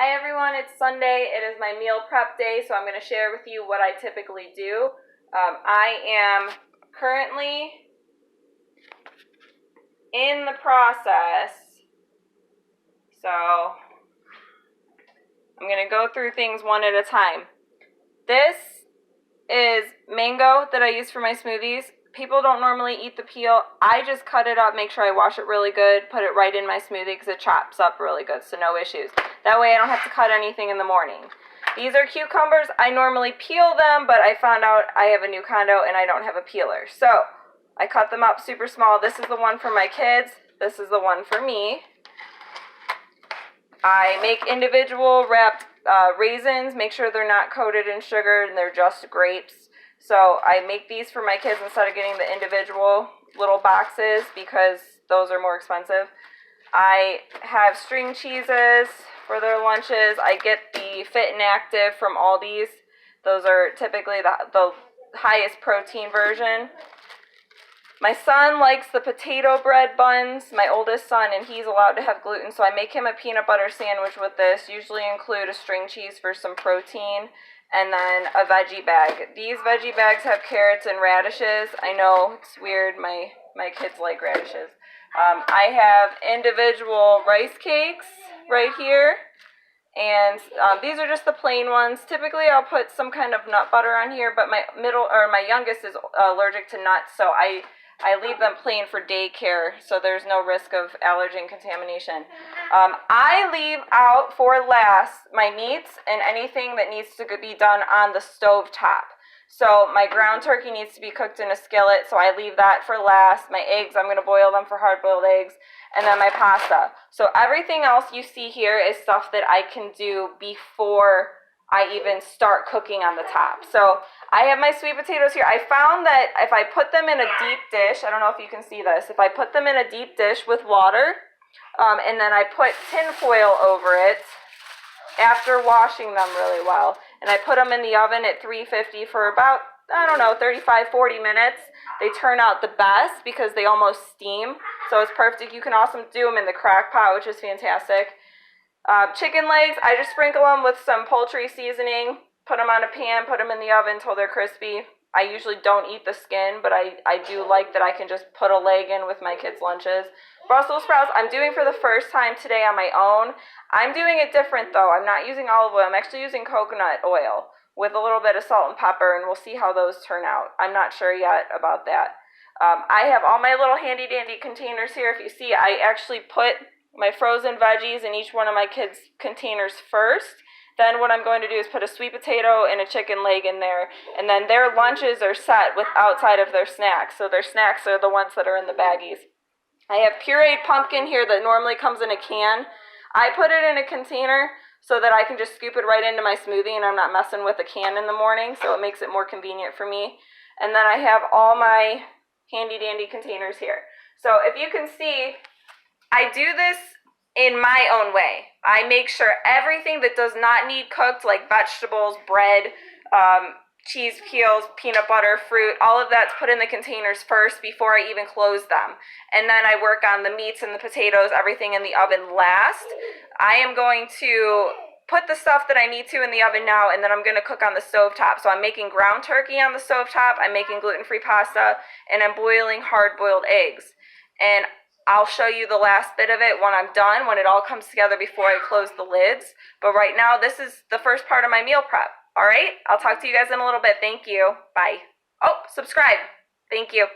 Hi everyone, it's Sunday. It is my meal prep day, so I'm going to share with you what I typically do. I am currently in the process, so I'm going to go through things one at a time. This is mango that I use for my smoothies. People don't normally eat the peel. I just cut it up, make sure I wash it really good, put it right in my smoothie because it chops up really good, so no issues. That way I don't have to cut anything in the morning. These are cucumbers. I normally peel them, but I found out I have a new condo and I don't have a peeler. So I cut them up super small. This is the one for my kids. This is the one for me. I make individual wrapped raisins, make sure they're not coated in sugar and they're just grapes. So I make these for my kids instead of getting the individual little boxes because those are more expensive. I have string cheeses for their lunches. I get the Fit and Active from Aldi's. Those are typically the highest protein version. My son likes the potato bread buns, my oldest son, and he's allowed to have gluten, so I make him a peanut butter sandwich with this, usually include a string cheese for some protein, and then a veggie bag. These veggie bags have carrots and radishes. I know, it's weird, my kids like radishes. I have individual rice cakes right here, and these are just the plain ones. Typically I'll put some kind of nut butter on here, but my youngest is allergic to nuts, so I leave them plain for daycare, so there's no risk of allergen contamination. I leave out for last my meats and anything that needs to be done on the stove top. So my ground turkey needs to be cooked in a skillet, so I leave that for last. My eggs, I'm going to boil them for hard-boiled eggs, and then my pasta. So everything else you see here is stuff that I can do before I even start cooking on the top. So I have my sweet potatoes here. I found that if I put them in a deep dish, I don't know if you can see this, if I put them in a deep dish with water, and then I put tin foil over it after washing them really well, and I put them in the oven at 350 for about, 35-40 minutes, they turn out the best because they almost steam, so it's perfect. You can also do them in the crock pot, which is fantastic. Chicken legs, I just sprinkle them with some poultry seasoning, put them on a pan, put them in the oven until they're crispy. I usually don't eat the skin, but I do like that I can just put a leg in with my kids' lunches. Brussels sprouts, I'm doing for the first time today on my own. I'm doing it different though. I'm not using olive oil. I'm actually using coconut oil with a little bit of salt and pepper, and we'll see how those turn out. I'm not sure yet about that. I have all my little handy dandy containers here. If you see, I actually put my frozen veggies in each one of my kids' containers first. Then what I'm going to do is put a sweet potato and a chicken leg in there, and then their lunches are set with outside of their snacks. So their snacks are the ones that are in the baggies. I have pureed pumpkin here that normally comes in a can. I put it in a container so that I can just scoop it right into my smoothie and I'm not messing with a can in the morning, so it makes it more convenient for me. And then I have all my handy dandy containers here. So if you can see, I do this in my own way. I make sure everything that does not need cooked, like vegetables, bread, cheese peels, peanut butter, fruit, all of that's put in the containers first before I even close them. And then I work on the meats and the potatoes, everything in the oven last. I am going to put the stuff that I need to in the oven now, and then I'm going to cook on the stovetop. So I'm making ground turkey on the stovetop, I'm making gluten-free pasta, and I'm boiling hard-boiled eggs. And I'll show you the last bit of it when I'm done, when it all comes together before I close the lids. But right now, this is the first part of my meal prep. All right, I'll talk to you guys in a little bit. Thank you. Bye. Oh, subscribe. Thank you.